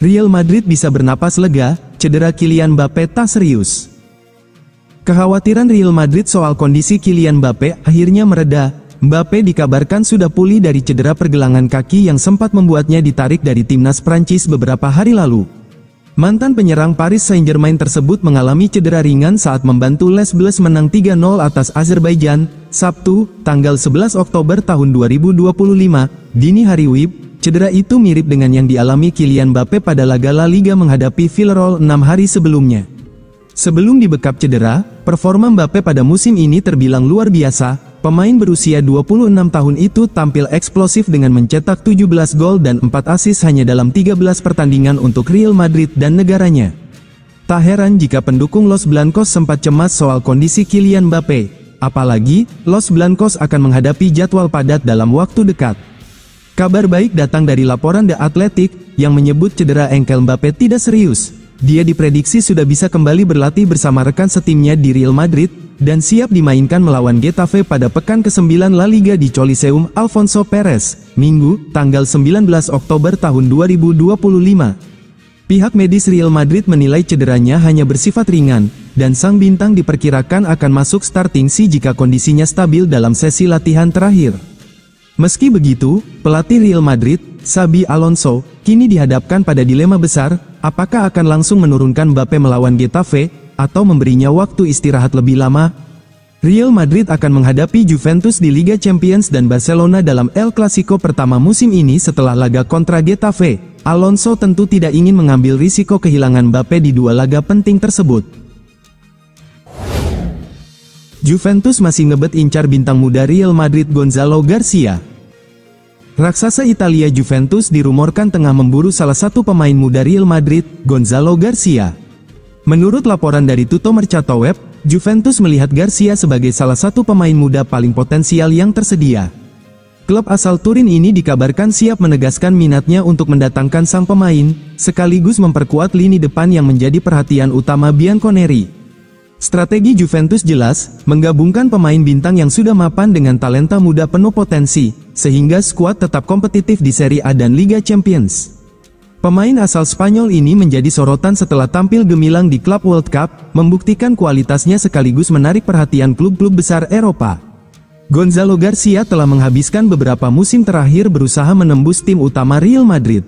Real Madrid bisa bernapas lega, cedera Kylian Mbappé tak serius. Kekhawatiran Real Madrid soal kondisi Kylian Mbappé akhirnya mereda. Mbappé dikabarkan sudah pulih dari cedera pergelangan kaki yang sempat membuatnya ditarik dari timnas Prancis beberapa hari lalu. Mantan penyerang Paris Saint-Germain tersebut mengalami cedera ringan saat membantu Les Bleus menang 3-0 atas Azerbaijan, Sabtu, tanggal 11 Oktober tahun 2025, dini hari WIB. Cedera itu mirip dengan yang dialami Kylian Mbappé pada laga La Liga menghadapi Villarreal 6 hari sebelumnya. Sebelum dibekap cedera, performa Mbappé pada musim ini terbilang luar biasa. Pemain berusia 26 tahun itu tampil eksplosif dengan mencetak 17 gol dan 4 assist hanya dalam 13 pertandingan untuk Real Madrid dan negaranya. Tak heran jika pendukung Los Blancos sempat cemas soal kondisi Kylian Mbappé. Apalagi, Los Blancos akan menghadapi jadwal padat dalam waktu dekat. Kabar baik datang dari laporan The Athletic, yang menyebut cedera engkel Mbappé tidak serius. Dia diprediksi sudah bisa kembali berlatih bersama rekan setimnya di Real Madrid, dan siap dimainkan melawan Getafe pada pekan ke-9 La Liga di Coliseum Alfonso Perez, Minggu, tanggal 19 Oktober tahun 2025. Pihak medis Real Madrid menilai cederanya hanya bersifat ringan, dan sang bintang diperkirakan akan masuk starting jika kondisinya stabil dalam sesi latihan terakhir. Meski begitu, pelatih Real Madrid, Xabi Alonso, kini dihadapkan pada dilema besar, apakah akan langsung menurunkan Mbappé melawan Getafe, atau memberinya waktu istirahat lebih lama. Real Madrid akan menghadapi Juventus di Liga Champions dan Barcelona dalam El Clasico pertama musim ini setelah laga kontra Getafe. Alonso tentu tidak ingin mengambil risiko kehilangan Mbappé di dua laga penting tersebut. Juventus masih ngebet incar bintang muda Real Madrid Gonzalo Garcia. Raksasa Italia Juventus dirumorkan tengah memburu salah satu pemain muda Real Madrid, Gonzalo Garcia. Menurut laporan dari Tutto Mercato Web, Juventus melihat Garcia sebagai salah satu pemain muda paling potensial yang tersedia. Klub asal Turin ini dikabarkan siap menegaskan minatnya untuk mendatangkan sang pemain, sekaligus memperkuat lini depan yang menjadi perhatian utama Bianconeri. Strategi Juventus jelas, menggabungkan pemain bintang yang sudah mapan dengan talenta muda penuh potensi, sehingga skuad tetap kompetitif di Serie A dan Liga Champions. Pemain asal Spanyol ini menjadi sorotan setelah tampil gemilang di Club World Cup, membuktikan kualitasnya sekaligus menarik perhatian klub-klub besar Eropa. Gonzalo Garcia telah menghabiskan beberapa musim terakhir berusaha menembus tim utama Real Madrid.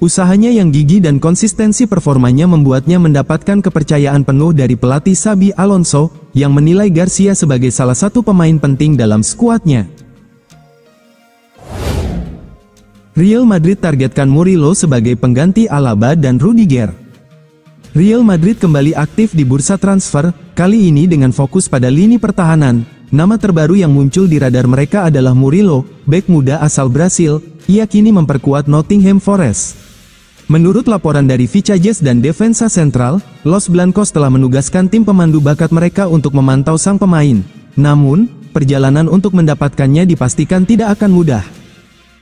Usahanya yang gigih dan konsistensi performanya membuatnya mendapatkan kepercayaan penuh dari pelatih Xabi Alonso, yang menilai Garcia sebagai salah satu pemain penting dalam skuadnya. Real Madrid targetkan Murillo sebagai pengganti Alaba dan Rudiger. Real Madrid kembali aktif di bursa transfer, kali ini dengan fokus pada lini pertahanan. Nama terbaru yang muncul di radar mereka adalah Murillo, bek muda asal Brasil. Ia kini memperkuat Nottingham Forest. Menurut laporan dari Vichajes dan Defensa Central, Los Blancos telah menugaskan tim pemandu bakat mereka untuk memantau sang pemain. Namun, perjalanan untuk mendapatkannya dipastikan tidak akan mudah.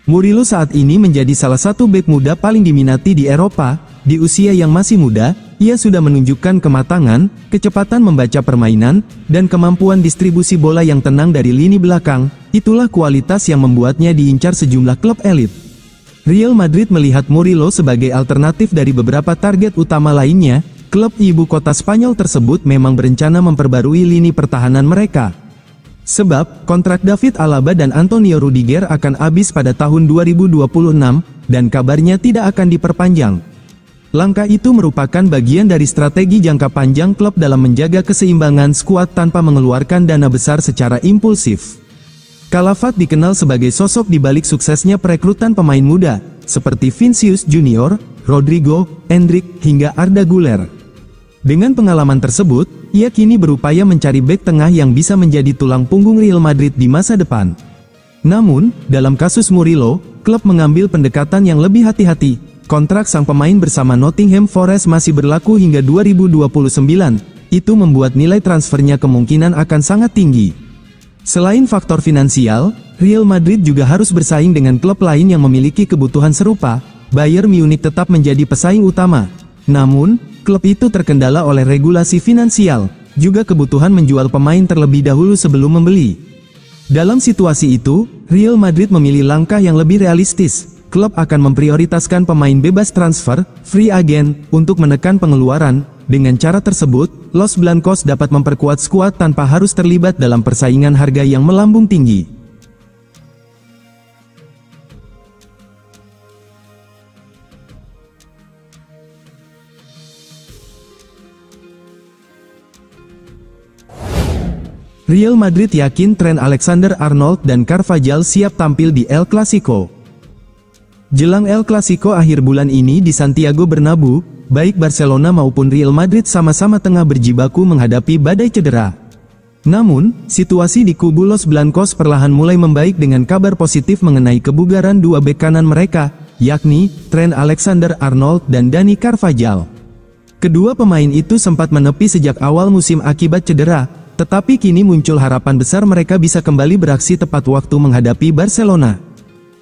Murillo saat ini menjadi salah satu bek muda paling diminati di Eropa. Di usia yang masih muda, ia sudah menunjukkan kematangan, kecepatan membaca permainan, dan kemampuan distribusi bola yang tenang dari lini belakang. Itulah kualitas yang membuatnya diincar sejumlah klub elit. Real Madrid melihat Murillo sebagai alternatif dari beberapa target utama lainnya. Klub ibu kota Spanyol tersebut memang berencana memperbarui lini pertahanan mereka. Sebab, kontrak David Alaba dan Antonio Rudiger akan habis pada tahun 2026, dan kabarnya tidak akan diperpanjang. Langkah itu merupakan bagian dari strategi jangka panjang klub dalam menjaga keseimbangan skuad tanpa mengeluarkan dana besar secara impulsif. Calafat dikenal sebagai sosok di balik suksesnya perekrutan pemain muda, seperti Vinicius Junior, Rodrigo, Endrick, hingga Arda Güler. Dengan pengalaman tersebut, ia kini berupaya mencari bek tengah yang bisa menjadi tulang punggung Real Madrid di masa depan. Namun, dalam kasus Murillo, klub mengambil pendekatan yang lebih hati-hati. Kontrak sang pemain bersama Nottingham Forest masih berlaku hingga 2029. Itu membuat nilai transfernya kemungkinan akan sangat tinggi. Selain faktor finansial, Real Madrid juga harus bersaing dengan klub lain yang memiliki kebutuhan serupa. Bayern Munich tetap menjadi pesaing utama. Namun, klub itu terkendala oleh regulasi finansial, juga kebutuhan menjual pemain terlebih dahulu sebelum membeli. Dalam situasi itu, Real Madrid memilih langkah yang lebih realistis, klub akan memprioritaskan pemain bebas transfer, free agent, untuk menekan pengeluaran. Dengan cara tersebut, Los Blancos dapat memperkuat skuad tanpa harus terlibat dalam persaingan harga yang melambung tinggi. Real Madrid yakin Trent Alexander-Arnold dan Carvajal siap tampil di El Clasico. Jelang El Clasico akhir bulan ini di Santiago Bernabeu, baik Barcelona maupun Real Madrid sama-sama tengah berjibaku menghadapi badai cedera. Namun, situasi di kubu Los Blancos perlahan mulai membaik dengan kabar positif mengenai kebugaran dua bek kanan mereka, yakni Trent Alexander-Arnold dan Dani Carvajal. Kedua pemain itu sempat menepi sejak awal musim akibat cedera, tetapi kini muncul harapan besar mereka bisa kembali beraksi tepat waktu menghadapi Barcelona.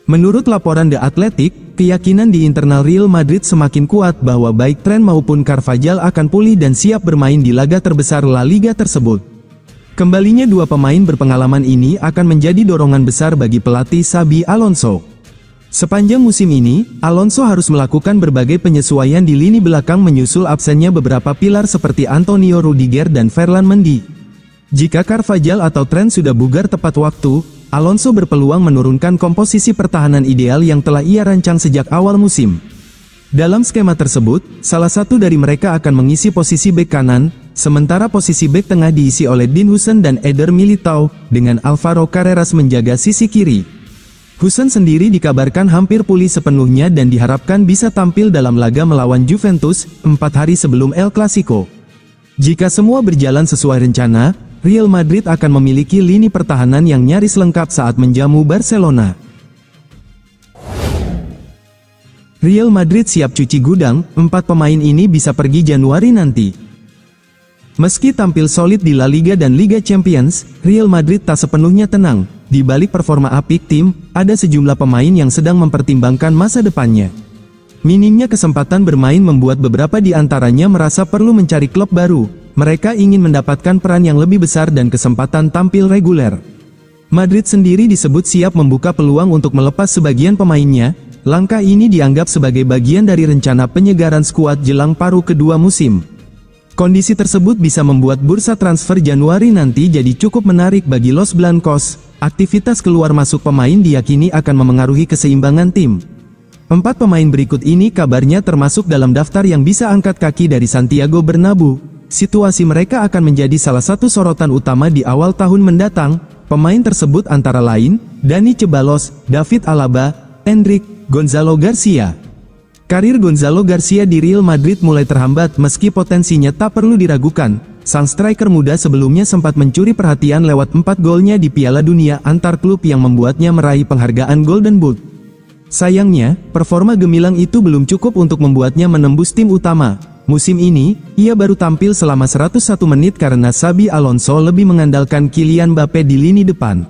Menurut laporan The Athletic, keyakinan di internal Real Madrid semakin kuat bahwa baik Trent maupun Carvajal akan pulih dan siap bermain di laga terbesar La Liga tersebut. Kembalinya dua pemain berpengalaman ini akan menjadi dorongan besar bagi pelatih Xabi Alonso. Sepanjang musim ini, Alonso harus melakukan berbagai penyesuaian di lini belakang menyusul absennya beberapa pilar seperti Antonio Rudiger dan Ferland Mendy. Jika Carvajal atau Trent sudah bugar tepat waktu, Alonso berpeluang menurunkan komposisi pertahanan ideal yang telah ia rancang sejak awal musim. Dalam skema tersebut, salah satu dari mereka akan mengisi posisi bek kanan, sementara posisi bek tengah diisi oleh Dean Huijsen dan Eder Militao, dengan Alvaro Carreras menjaga sisi kiri. Huijsen sendiri dikabarkan hampir pulih sepenuhnya dan diharapkan bisa tampil dalam laga melawan Juventus, 4 hari sebelum El Clasico. Jika semua berjalan sesuai rencana, Real Madrid akan memiliki lini pertahanan yang nyaris lengkap saat menjamu Barcelona. Real Madrid siap cuci gudang, 4 pemain ini bisa pergi Januari nanti. Meski tampil solid di La Liga dan Liga Champions, Real Madrid tak sepenuhnya tenang. Di balik performa apik tim, ada sejumlah pemain yang sedang mempertimbangkan masa depannya. Minimnya kesempatan bermain membuat beberapa di antaranya merasa perlu mencari klub baru. Mereka ingin mendapatkan peran yang lebih besar dan kesempatan tampil reguler. Madrid sendiri disebut siap membuka peluang untuk melepas sebagian pemainnya. Langkah ini dianggap sebagai bagian dari rencana penyegaran skuad jelang paruh kedua musim. Kondisi tersebut bisa membuat bursa transfer Januari nanti jadi cukup menarik bagi Los Blancos. Aktivitas keluar masuk pemain diyakini akan memengaruhi keseimbangan tim. 4 pemain berikut ini kabarnya termasuk dalam daftar yang bisa angkat kaki dari Santiago Bernabeu. Situasi mereka akan menjadi salah satu sorotan utama di awal tahun mendatang. Pemain tersebut antara lain, Dani Ceballos, David Alaba, Endrick, Gonzalo Garcia. Karir Gonzalo Garcia di Real Madrid mulai terhambat meski potensinya tak perlu diragukan. Sang striker muda sebelumnya sempat mencuri perhatian lewat 4 golnya di Piala Dunia antar klub yang membuatnya meraih penghargaan Golden Boot. Sayangnya, performa gemilang itu belum cukup untuk membuatnya menembus tim utama. Musim ini, ia baru tampil selama 101 menit karena Xabi Alonso lebih mengandalkan Kylian Mbappe di lini depan.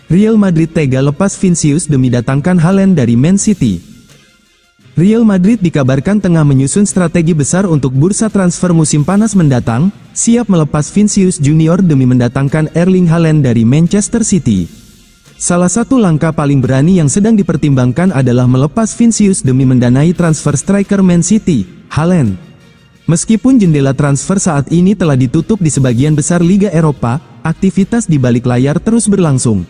Real Madrid tega lepas Vinicius demi datangkan Haaland dari Man City. Real Madrid dikabarkan tengah menyusun strategi besar untuk bursa transfer musim panas mendatang, siap melepas Vinicius Junior demi mendatangkan Erling Haaland dari Manchester City. Salah satu langkah paling berani yang sedang dipertimbangkan adalah melepas Vinicius demi mendanai transfer striker Man City, Haaland. Meskipun jendela transfer saat ini telah ditutup di sebagian besar Liga Eropa, aktivitas di balik layar terus berlangsung.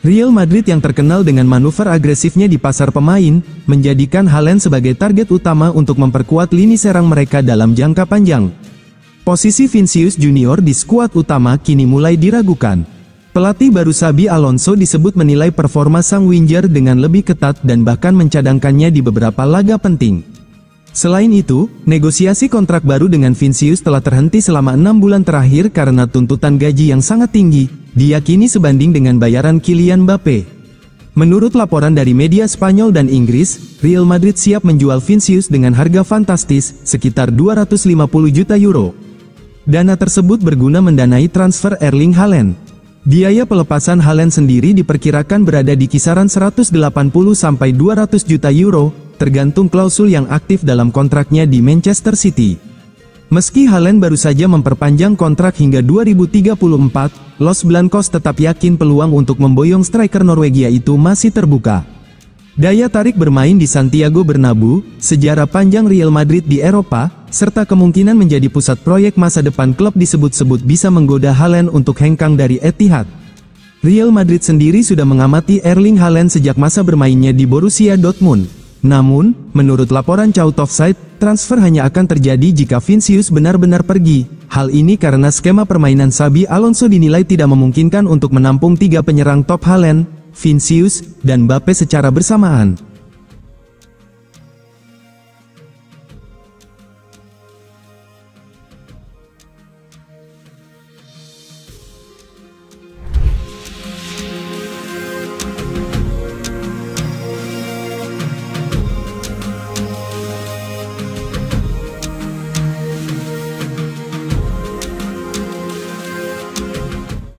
Real Madrid yang terkenal dengan manuver agresifnya di pasar pemain, menjadikan Haaland sebagai target utama untuk memperkuat lini serang mereka dalam jangka panjang. Posisi Vinicius Junior di skuad utama kini mulai diragukan. Pelatih baru Xabi Alonso disebut menilai performa sang winger dengan lebih ketat dan bahkan mencadangkannya di beberapa laga penting. Selain itu, negosiasi kontrak baru dengan Vinicius telah terhenti selama 6 bulan terakhir karena tuntutan gaji yang sangat tinggi, diyakini sebanding dengan bayaran Kylian Mbappe. Menurut laporan dari media Spanyol dan Inggris, Real Madrid siap menjual Vinicius dengan harga fantastis, sekitar 250 juta euro. Dana tersebut berguna mendanai transfer Erling Haaland. Biaya pelepasan Haaland sendiri diperkirakan berada di kisaran 180 sampai 200 juta euro, tergantung klausul yang aktif dalam kontraknya di Manchester City. Meski Haaland baru saja memperpanjang kontrak hingga 2034, Los Blancos tetap yakin peluang untuk memboyong striker Norwegia itu masih terbuka. Daya tarik bermain di Santiago Bernabeu, sejarah panjang Real Madrid di Eropa, serta kemungkinan menjadi pusat proyek masa depan klub disebut-sebut bisa menggoda Haaland untuk hengkang dari Etihad. Real Madrid sendiri sudah mengamati Erling Haaland sejak masa bermainnya di Borussia Dortmund. Namun, menurut laporan Chaut Offside, transfer hanya akan terjadi jika Vinicius benar-benar pergi. Hal ini karena skema permainan Xabi Alonso dinilai tidak memungkinkan untuk menampung 3 penyerang top Haaland, Vinicius, dan Mbappe secara bersamaan.